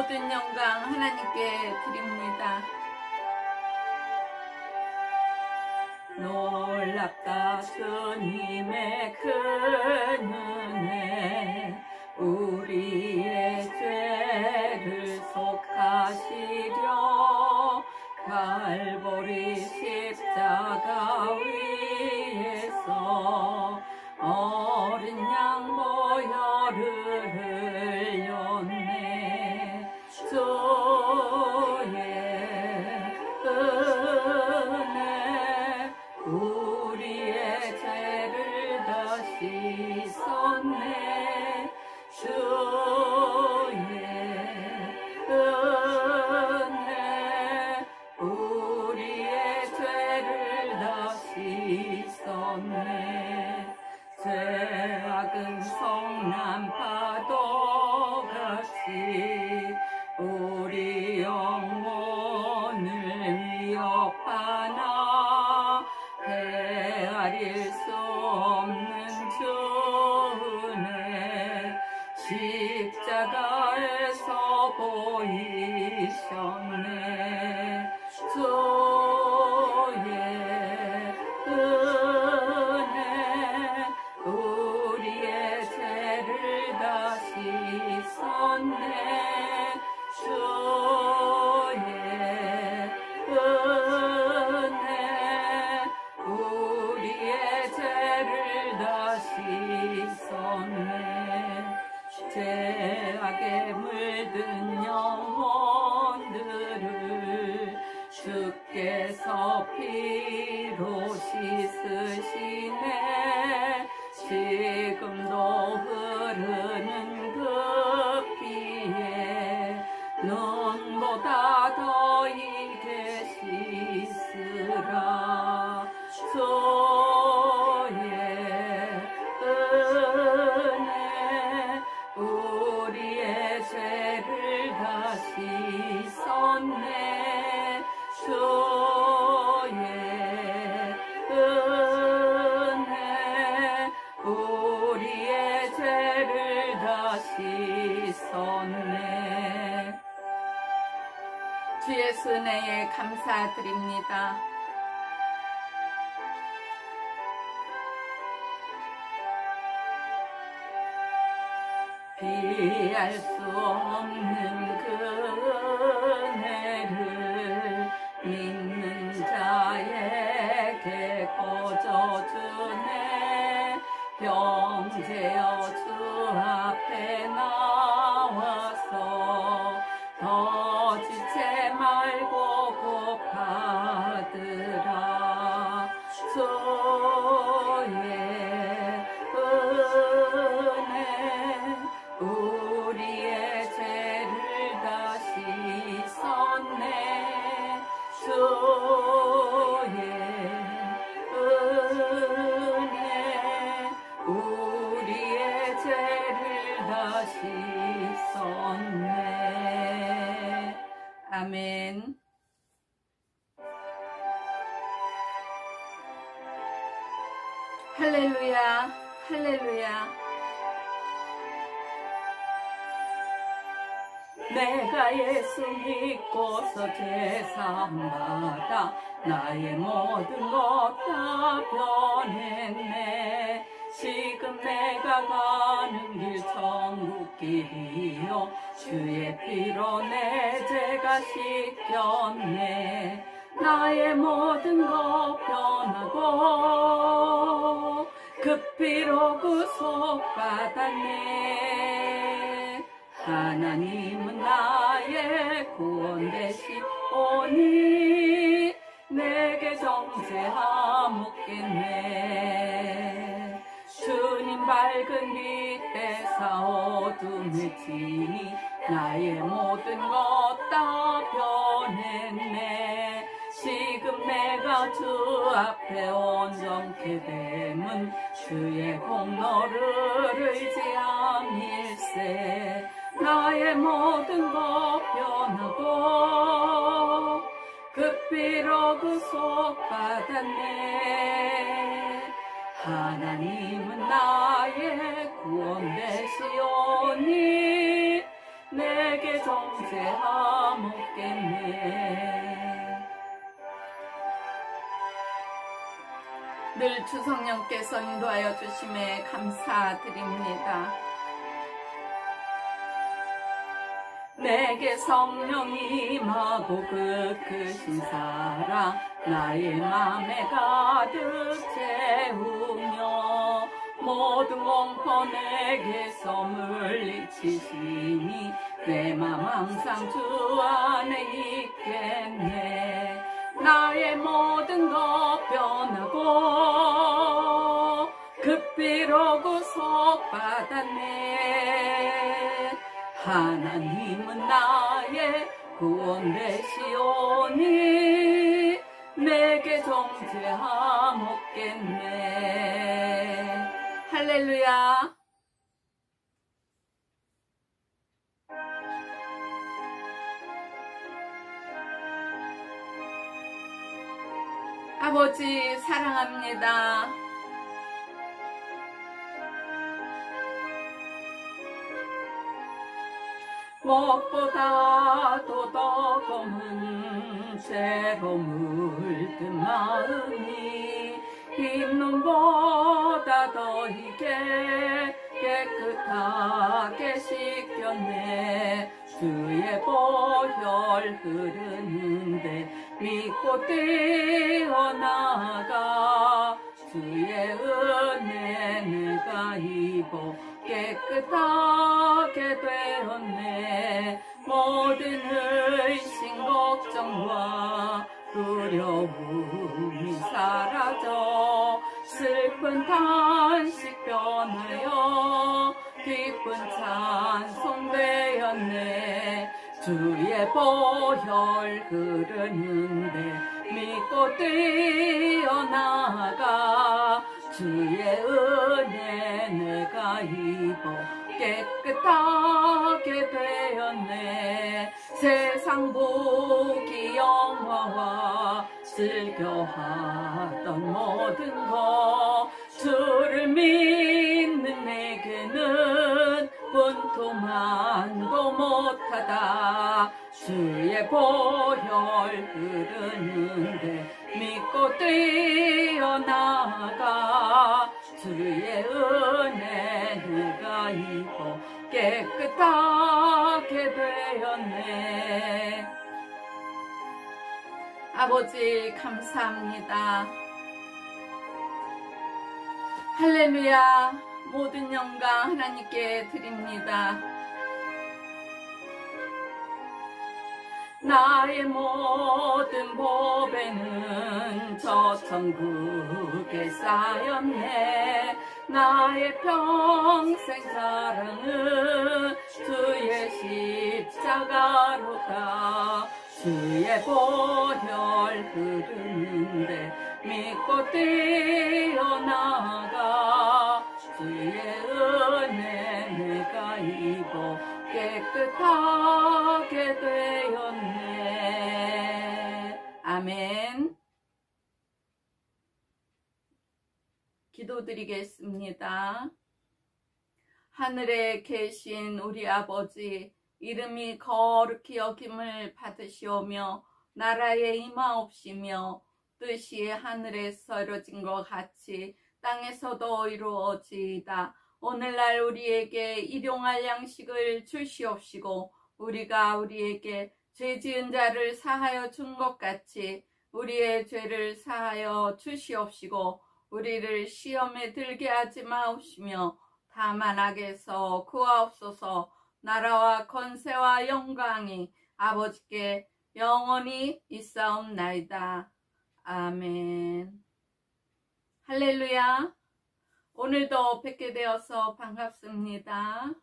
모든 영광 하나님께 드립니다. 놀랍다 주님의 큰 은혜, 우리의 죄를 속하시려 갈보리 십자가 위에서 어린 양 보혈을 흘렸네. 주의 은혜 우리의 죄를 다 씻었네. 주의 은혜 우리의 죄를 다 씻었네. 죄악은 성난 파도 같이 우리 영혼을 위협하나 헤아릴 수 없는 주 은혜 십자가에서 보이셨네. 주의 은혜 우리의 죄를 다 씻었네. 주의 은혜 우리의 죄를 다 씻었네. 죄악에 물든 영혼들을 주께서 피로 씻으시네. 지금도 흐르는 그 피에 눈보다 더 이게 씻으라. 주의 은혜 우리의 죄를 다 씻었네. 주의 은혜 우리의 죄를 다 씻었네. 주의 은혜에 감사드립니다. 비할 수 없는 그 은혜를 믿는 자에게 거저주네. 형제여 주 앞에 나와서 더 지체 말고 곧 받으라. 주의 은혜 우리의 죄를 다 씻었네. 주의 은혜 우리의 죄를 다 씻었네. 아멘. 할렐루야, 할렐루야. 내가 예수 믿고서 죄사함받아 나의 모든 것 다 변했네. 지금 내가 가는 길 천국길이요 주의 피로 내 죄가 씻겼네. 나의 모든 것 변하고 그 피로 구속받았네. 하나님은 나의 구원 되시오니 내게 정죄하묻겠네. 주님 밝은 빛에서 어둠을 지니 나의 모든 것 다 변했네. 지금 내가 주 앞에 온전케 됨은 주의 공로를 의지함일세. 나의 모든 것 변하고 그 피로 구속받았네. 하나님은 나의 구원 되시오니 내게 정죄 정죄하 먹겠네. 늘 주성령께서 인도하여 주심에 감사드립니다. 내게 성령이 임하고 그 크신 사랑 나의 맘에 가득 채우며 모든 공포 내게서 물리치시니 내 맘 항상 주 안에 있겠네. 나의 모든 것 변하고 급비로 구속받았네. 하나님은 나의 구원 되시오니 내게 정죄하 먹겠네. 할렐루야. 아버지 사랑합니다. 무엇보다도 더 검은 죄로 물든 마음이 흰 눈보다 더 희게 깨끗하게 씻겼네. 주의 보혈 흐르는데 믿고 뛰어나가 주의 은혜 내가 입어 깨끗하게 되었네. 모든 의심 걱정과 두려움이 사라져 슬픈 탄식 변하여 기쁜 찬송 되었네. 주의 보혈 흐르는데 믿고 뛰어나가 주의 은혜 내가 입어 깨끗하게 되었네. 세상 부귀 영화와 즐겨하던 모든 것 주를 믿는 내게는 분투만도 못하다. 주의 보혈 흐르는데 믿고 뛰어나가 주의 은혜 내가 입어 깨끗하게 되었네. 아버지 감사합니다. 할렐루야. 모든 영광 하나님께 드립니다. 나의 모든 보배는 저 천국에 쌓였네. 나의 평생 자랑은 주의 십자가로다. 주의 보혈 흐르는데 믿고 뛰어나가 주의 은혜 내가 입어 깨끗하게 되었네. 아멘. 기도드리겠습니다. 하늘에 계신 우리 아버지, 이름이 거룩히 여김을 받으시오며 나라에 임하옵시며 뜻이 하늘에서 이루어진 것 같이 땅에서도 이루어지이다. 오늘날 우리에게 일용할 양식을 주시옵시고 우리가 우리에게 죄 지은 자를 사하여 준 것 같이 우리의 죄를 사하여 주시옵시고 우리를 시험에 들게 하지 마옵시며 다만 악에서 구하옵소서. 나라와 권세와 영광이 아버지께 영원히 있사옵나이다. 아멘. 할렐루야. 오늘도 뵙게 되어서 반갑습니다.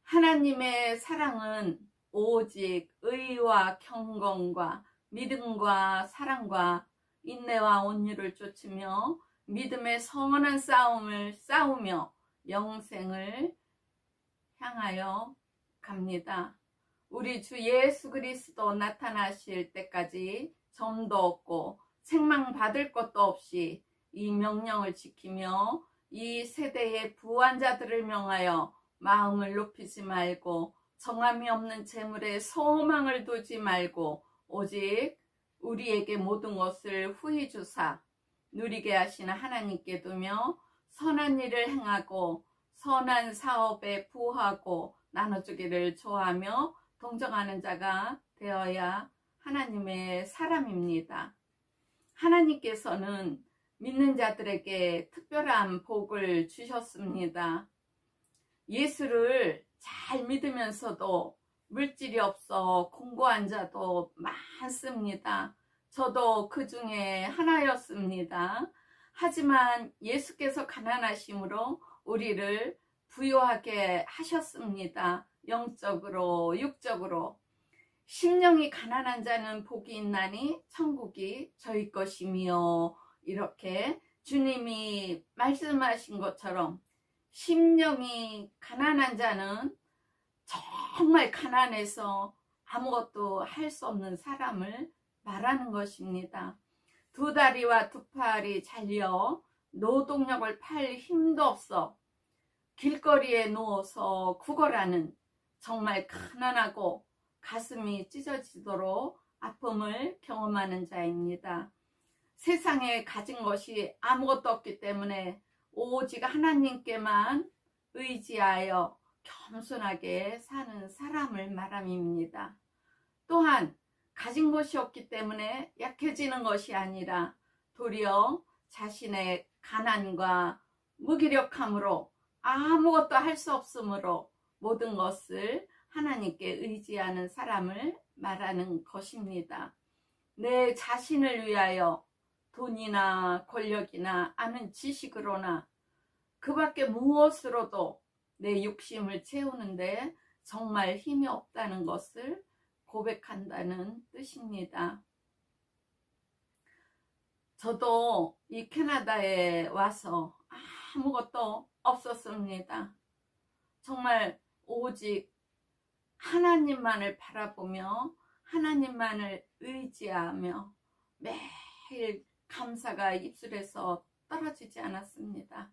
하나님의 사랑은 오직 의와 경건과 믿음과 사랑과 인내와 온유를 쫓으며 믿음의 선한 싸움을 싸우며 영생을 향하여 갑니다. 우리 주 예수 그리스도 나타나실 때까지 점도 없고 책망받을 것도 없이 이 명령을 지키며 이 세대의 부한자들을 명하여 마음을 높이지 말고 정함이 없는 재물에 소망을 두지 말고 오직 우리에게 모든 것을 후히 주사 누리게 하시는 하나님께 두며 선한 일을 행하고 선한 사업에 부하고 나눠주기를 좋아하며 동정하는 자가 되어야 하나님의 사람입니다. 하나님께서는 믿는 자들에게 특별한 복을 주셨습니다. 예수를 잘 믿으면서도 물질이 없어 공고한 자도 많습니다. 저도 그 중에 하나였습니다. 하지만 예수께서 가난하심으로 우리를 부유하게 하셨습니다. 영적으로 육적으로. 심령이 가난한 자는 복이 있나니 천국이 저희 것이며, 이렇게 주님이 말씀하신 것처럼 심령이 가난한 자는 정말 가난해서 아무것도 할 수 없는 사람을 말하는 것입니다. 두 다리와 두 팔이 잘려 노동력을 팔 힘도 없어 길거리에 누워서 구걸하는 정말 가난하고 가슴이 찢어지도록 아픔을 경험하는 자입니다. 세상에 가진 것이 아무것도 없기 때문에 오직 하나님께만 의지하여 겸손하게 사는 사람을 말함입니다. 또한 가진 것이 없기 때문에 약해지는 것이 아니라 도리어 자신의 가난과 무기력함으로 아무것도 할 수 없으므로 모든 것을 하나님께 의지하는 사람을 말하는 것입니다. 내 자신을 위하여 돈이나 권력이나 아는 지식으로나 그 밖에 무엇으로도 내 욕심을 채우는데 정말 힘이 없다는 것을 고백한다는 뜻입니다. 저도 이 캐나다에 와서 아무것도 없었습니다. 정말 오직 하나님만을 바라보며 하나님만을 의지하며 매일 감사가 입술에서 떨어지지 않았습니다.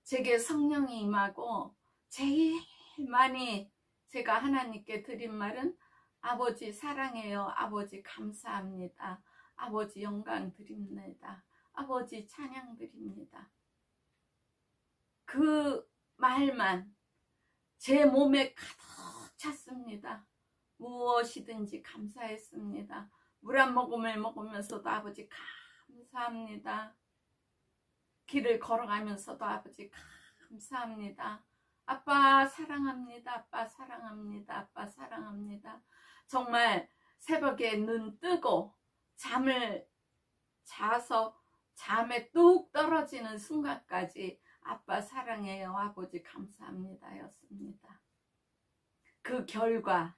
제게 성령이 임하고 제일 많이 제가 하나님께 드린 말은 아버지 사랑해요. 아버지 감사합니다. 아버지 영광 드립니다. 아버지 찬양 드립니다. 그 말만 제 몸에 가득 찼습니다. 무엇이든지 감사했습니다. 물 한 모금을 먹으면서도 아버지 감사합니다. 길을 걸어가면서도 아버지 감사합니다. 아빠 사랑합니다. 아빠 사랑합니다. 아빠 사랑합니다. 정말 새벽에 눈 뜨고 잠을 자서 잠에 뚝 떨어지는 순간까지 아빠 사랑해요. 아버지 감사합니다 였습니다. 그 결과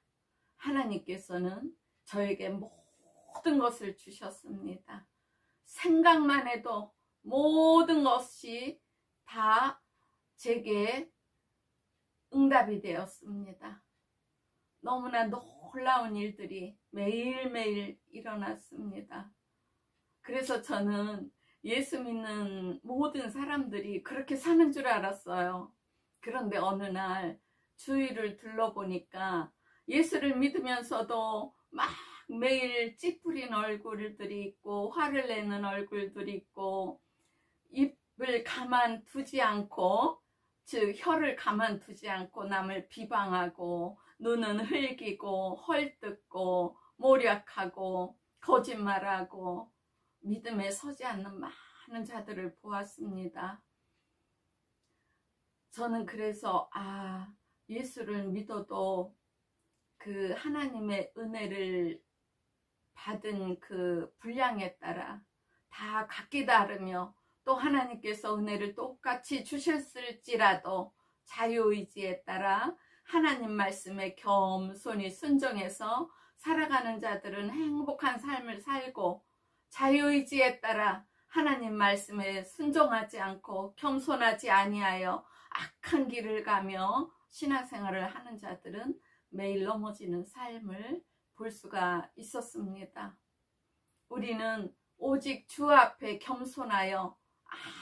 하나님께서는 저에게 모든 것을 주셨습니다. 생각만 해도 모든 것이 다 제게 응답이 되었습니다. 너무나 놀라운 일들이 매일매일 일어났습니다. 그래서 저는 예수 믿는 모든 사람들이 그렇게 사는 줄 알았어요. 그런데 어느 날 주위를 둘러보니까 예수를 믿으면서도 막 매일 찌푸린 얼굴들이 있고 화를 내는 얼굴들이 있고 입을 가만두지 않고 즉 혀를 가만두지 않고 남을 비방하고 눈은 흘기고 헐뜯고 모략하고 거짓말하고 믿음에 서지 않는 많은 자들을 보았습니다. 저는 그래서 예수를 믿어도 그 하나님의 은혜를 받은 그 분량에 따라 다 각기 다르며 또 하나님께서 은혜를 똑같이 주셨을지라도 자유의지에 따라 하나님 말씀에 겸손히 순종해서 살아가는 자들은 행복한 삶을 살고, 자유의지에 따라 하나님 말씀에 순종하지 않고 겸손하지 아니하여 악한 길을 가며 신앙생활을 하는 자들은 매일 넘어지는 삶을 볼 수가 있었습니다. 우리는 오직 주 앞에 겸손하여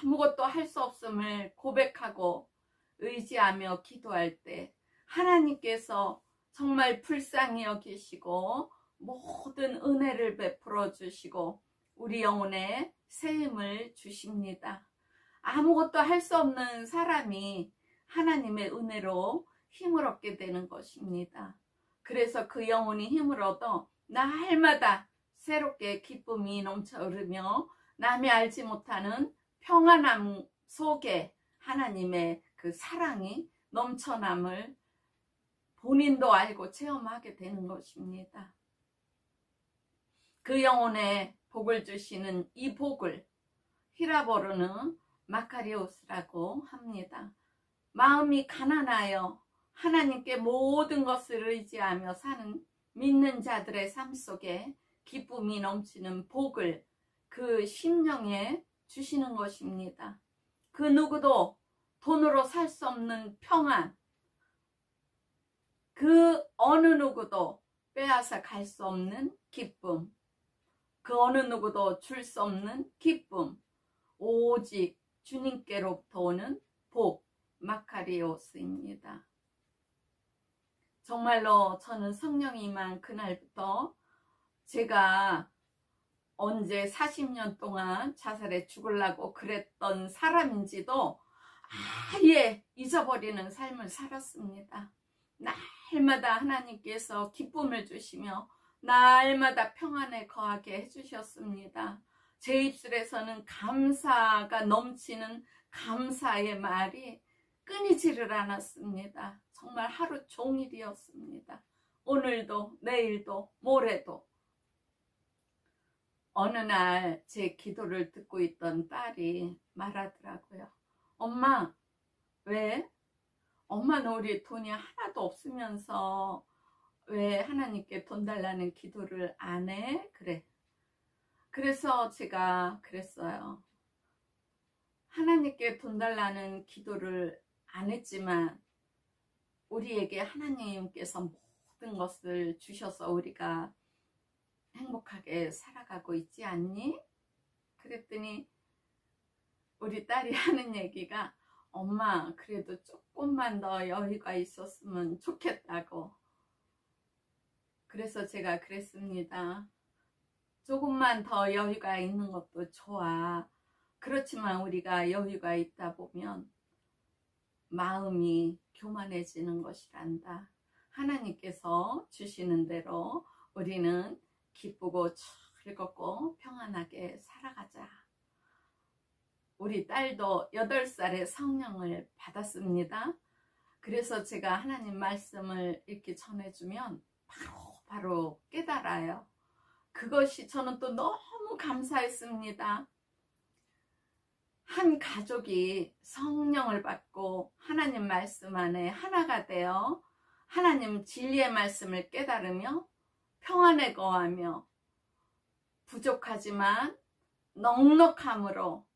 아무것도 할 수 없음을 고백하고 의지하며 기도할 때 하나님께서 정말 불쌍히 여기시고 모든 은혜를 베풀어 주시고 우리 영혼에 새 힘을 주십니다. 아무것도 할 수 없는 사람이 하나님의 은혜로 힘을 얻게 되는 것입니다. 그래서 그 영혼이 힘을 얻어 날마다 새롭게 기쁨이 넘쳐 흐르며 남이 알지 못하는 평안함 속에 하나님의 그 사랑이 넘쳐남을 본인도 알고 체험하게 되는 것입니다. 그 영혼에 복을 주시는 이 복을 히라보로는 마카리오스라고 합니다. 마음이 가난하여 하나님께 모든 것을 의지하며 사는 믿는 자들의 삶 속에 기쁨이 넘치는 복을 그 심령에 주시는 것입니다. 그 누구도 돈으로 살 수 없는 평안, 그 어느 누구도 빼앗아 갈 수 없는 기쁨, 그 어느 누구도 줄 수 없는 기쁨, 오직 주님께로부터 오는 복, 마카리오스입니다. 정말로 저는 성령이 임한 그날부터 제가 언제 40년 동안 자살해 죽으려고 그랬던 사람인지도 아예 잊어버리는 삶을 살았습니다. 날마다 하나님께서 기쁨을 주시며 날마다 평안에 거하게 해주셨습니다. 제 입술에서는 감사가 넘치는 감사의 말이 끊이지를 않았습니다. 정말 하루 종일이었습니다. 오늘도 내일도 모레도. 어느 날 제 기도를 듣고 있던 딸이 말하더라고요. 엄마, 왜? 엄마는 우리 돈이 하나도 없으면서 왜 하나님께 돈 달라는 기도를 안 해? 그래. 그래서 제가 그랬어요. 하나님께 돈 달라는 기도를 안 했지만 우리에게 하나님께서 모든 것을 주셔서 우리가 행복하게 살아가고 있지 않니? 그랬더니 우리 딸이 하는 얘기가 엄마 그래도 조금만 더 여유가 있었으면 좋겠다고. 그래서 제가 그랬습니다. 조금만 더 여유가 있는 것도 좋아. 그렇지만 우리가 여유가 있다 보면 마음이 교만해지는 것이란다. 하나님께서 주시는 대로 우리는 기쁘고 즐겁고 평안하게 살아가자. 우리 딸도 8살에 성령을 받았습니다. 그래서 제가 하나님 말씀을 이렇게 전해주면 바로 깨달아요. 그것이 저는 또 너무 감사했습니다. 한 가족이 성령을 받고 하나님 말씀 안에 하나가 되어 하나님 진리의 말씀을 깨달으며 평안에 거하며 부족하지만 넉넉함으로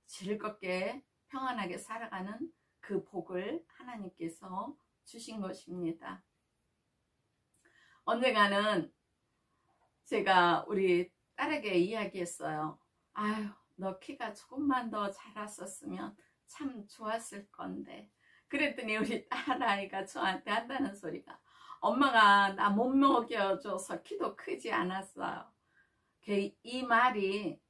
즐겁게 평안하게 살아가는 그 복을 하나님께서 주신 것입니다. 언젠가는 제가 우리 딸에게 이야기했어요. 아유, 너 키가 조금만 더 자랐었으면 참 좋았을 건데. 그랬더니 우리 딸아이가 저한테 한다는 소리가 엄마가 나 못 먹여줘서 키도 크지 않았어요. 이 말이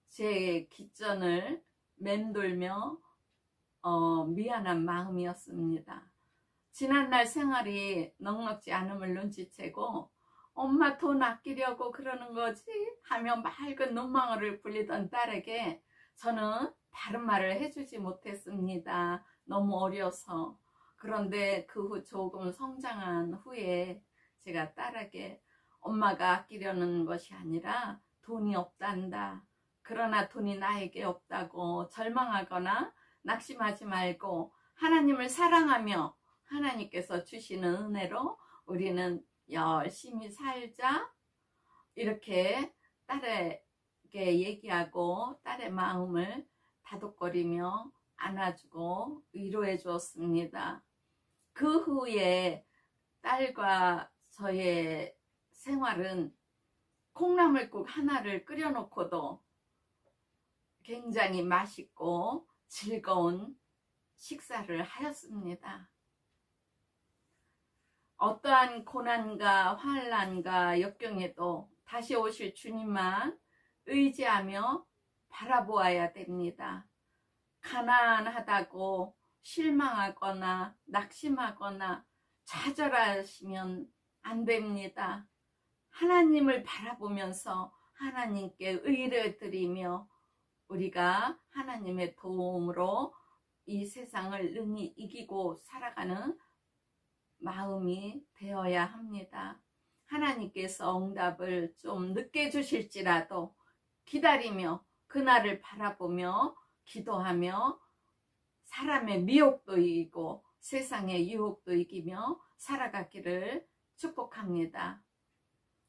제 귓전을 맴돌며 미안한 마음이었습니다. 지난날 생활이 넉넉지 않음을 눈치채고 엄마 돈 아끼려고 그러는 거지 하며 맑은 눈망울을 굴리던 딸에게 저는 다른 말을 해주지 못했습니다. 너무 어려서. 그런데 그 후 조금 성장한 후에 제가 딸에게 엄마가 아끼려는 것이 아니라 돈이 없단다. 그러나 돈이 나에게 없다고 절망하거나 낙심하지 말고 하나님을 사랑하며 하나님께서 주시는 은혜로 우리는 열심히 살자. 이렇게 딸에게 얘기하고 딸의 마음을 다독거리며 안아주고 위로해 주었습니다. 그 후에 딸과 저의 생활은 콩나물국 하나를 끓여놓고도 굉장히 맛있고 즐거운 식사를 하였습니다. 어떠한 고난과 환난과 역경에도 다시 오실 주님만 의지하며 바라보아야 됩니다. 가난하다고 실망하거나 낙심하거나 좌절하시면 안 됩니다. 하나님을 바라보면서 하나님께 의를 드리며 우리가 하나님의 도움으로 이 세상을 능히 이기고 살아가는 마음이 되어야 합니다. 하나님께서 응답을 좀 늦게 주실지라도 기다리며 그날을 바라보며 기도하며 사람의 미혹도 이기고 세상의 유혹도 이기며 살아가기를 축복합니다.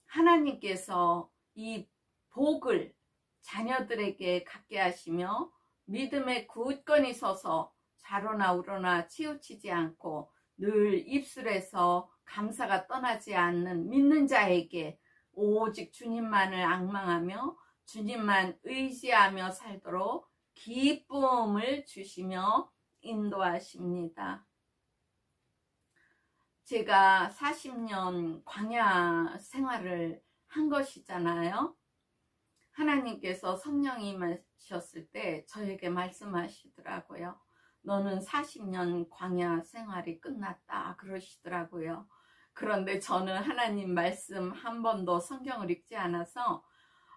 하나님께서 이 복을 자녀들에게 갖게 하시며 믿음의 굳건히 서서 좌로나 우로나 치우치지 않고 늘 입술에서 감사가 떠나지 않는 믿는 자에게 오직 주님만을 앙망하며 주님만 의지하며 살도록 기쁨을 주시며 인도하십니다. 제가 40년 광야 생활을 한 것이잖아요. 하나님께서 성령이 임하셨을 때 저에게 말씀하시더라고요. 너는 40년 광야 생활이 끝났다 그러시더라고요. 그런데 저는 하나님 말씀 한 번도 성경을 읽지 않아서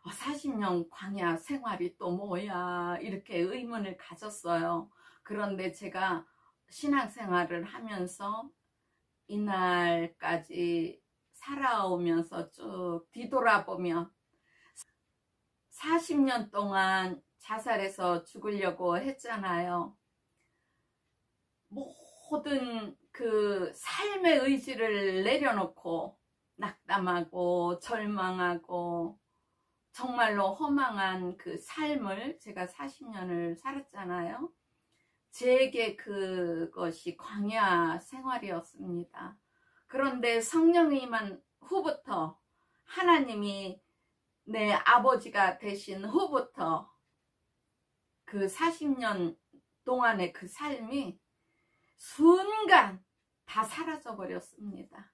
40년 광야 생활이 또 뭐야 이렇게 의문을 가졌어요. 그런데 제가 신앙생활을 하면서 이날까지 살아오면서 쭉 뒤돌아보면 40년 동안 자살해서 죽으려고 했잖아요. 모든 그 삶의 의지를 내려놓고 낙담하고 절망하고 정말로 허망한 그 삶을 제가 40년을 살았잖아요. 제게 그것이 광야 생활이었습니다. 그런데 성령이 임한 후부터 하나님이 내 아버지가 되신 후부터 그 40년 동안의 그 삶이 순간 다 사라져 버렸습니다.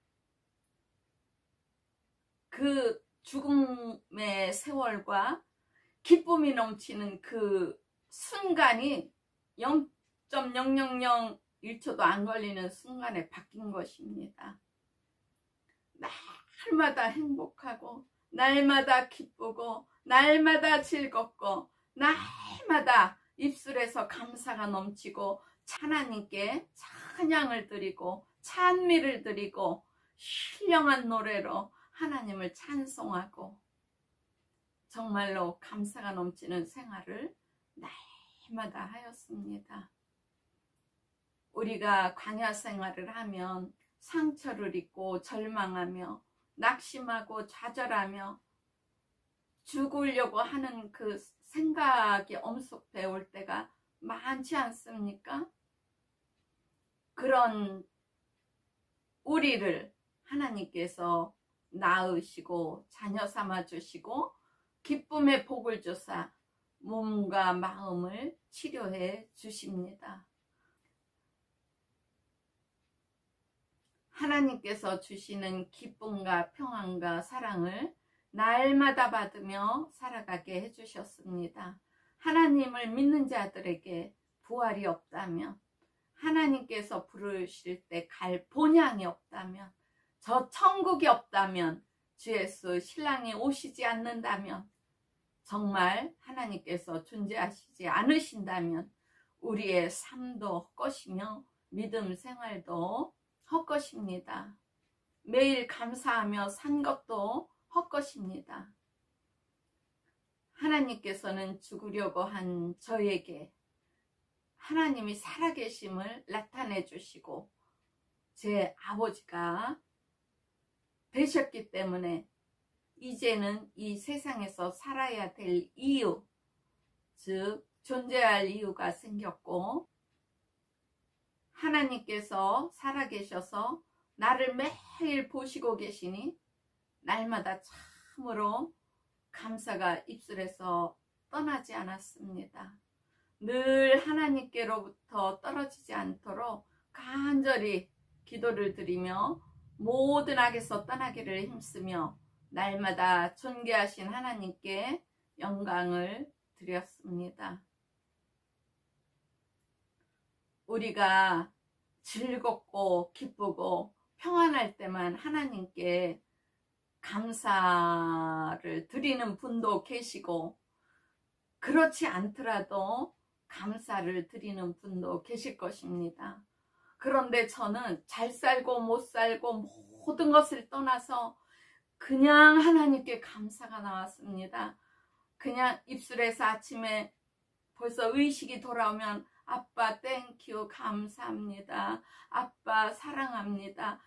그 죽음의 세월과 기쁨이 넘치는 그 순간이 0.000 1초도 안 걸리는 순간에 바뀐 것입니다. 날마다 행복하고 날마다 기쁘고 날마다 즐겁고 날마다 입술에서 감사가 넘치고 하나님께 찬양을 드리고 찬미를 드리고 신령한 노래로 하나님을 찬송하고 정말로 감사가 넘치는 생활을 날마다 하였습니다. 우리가 광야 생활을 하면 상처를 입고 절망하며 낙심하고 좌절하며 죽으려고 하는 그 생각이 엄습해 올 때가 많지 않습니까? 그런 우리를 하나님께서 낳으시고 자녀 삼아 주시고 기쁨의 복을 주사 몸과 마음을 치료해 주십니다. 하나님께서 주시는 기쁨과 평안과 사랑을 날마다 받으며 살아가게 해주셨습니다. 하나님을 믿는 자들에게 부활이 없다면, 하나님께서 부르실 때 갈 본향이 없다면, 저 천국이 없다면, 주 예수 신랑이 오시지 않는다면, 정말 하나님께서 존재하시지 않으신다면 우리의 삶도 헛것이며 믿음 생활도 헛것입니다. 매일 감사하며 산 것도 헛것입니다. 하나님께서는 죽으려고 한 저에게 하나님이 살아계심을 나타내 주시고 제 아버지가 되셨기 때문에 이제는 이 세상에서 살아야 될 이유, 즉 존재할 이유가 생겼고 하나님께서 살아계셔서 나를 매일 보시고 계시니 날마다 참으로 감사가 입술에서 떠나지 않았습니다. 늘 하나님께로부터 떨어지지 않도록 간절히 기도를 드리며 모든 악에서 떠나기를 힘쓰며 날마다 존귀하신 하나님께 영광을 드렸습니다. 우리가 즐겁고 기쁘고 평안할 때만 하나님께 감사를 드리는 분도 계시고, 그렇지 않더라도 감사를 드리는 분도 계실 것입니다. 그런데 저는 잘 살고 못 살고 모든 것을 떠나서 그냥 하나님께 감사가 나왔습니다. 그냥 입술에서 아침에 벌써 의식이 돌아오면 아빠 땡큐 감사합니다. 아빠 사랑합니다.